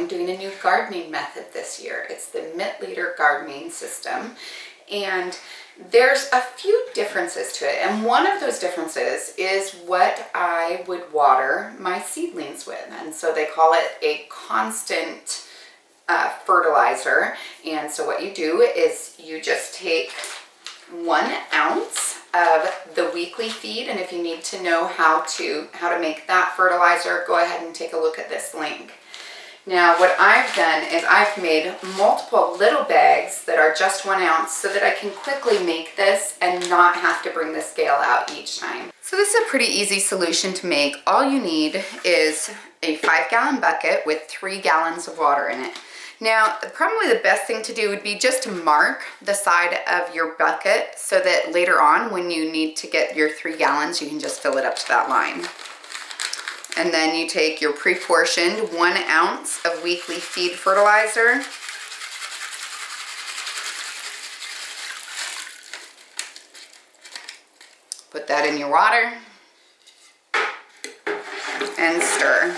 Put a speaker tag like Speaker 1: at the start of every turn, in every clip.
Speaker 1: I'm doing a new gardening method this year. It's the Mittleider Gardening System. And there's a few differences to it. And one of those differences is what I would water my seedlings with. And so they call it a constant fertilizer. And so what you do is you just take 1 ounce of the weekly feed, and if you need to know how to make that fertilizer, go ahead and take a look at this link. Now what I've done is I've made multiple little bags that are just 1 ounce so that I can quickly make this and not have to bring the scale out each time. So this is a pretty easy solution to make. All you need is a 5-gallon bucket with 3 gallons of water in it. Now, probably the best thing to do would be just to mark the side of your bucket so that later on when you need to get your 3 gallons, you can just fill it up to that line. And then you take your pre-portioned 1 ounce of weekly feed fertilizer. Put that in your water and stir.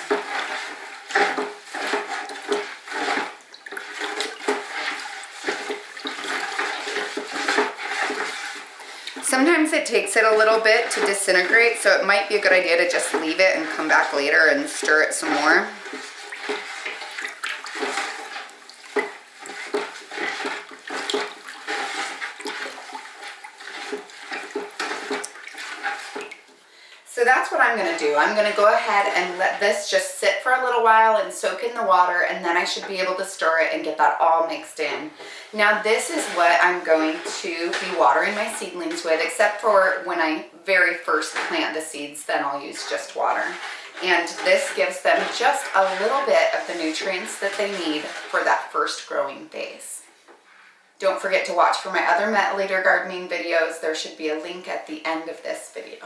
Speaker 1: Sometimes it takes it a little bit to disintegrate, so it might be a good idea to just leave it and come back later and stir it some more. So that's what I'm going to do. I'm going to go ahead and let this just sit for a little while and soak in the water, and then I should be able to stir it and get that all mixed in. Now this is what I'm going to be watering my seedlings with, except for when I very first plant the seeds, then I'll use just water. And this gives them just a little bit of the nutrients that they need for that first growing phase. Don't forget to watch for my other Mittleider gardening videos. There should be a link at the end of this video.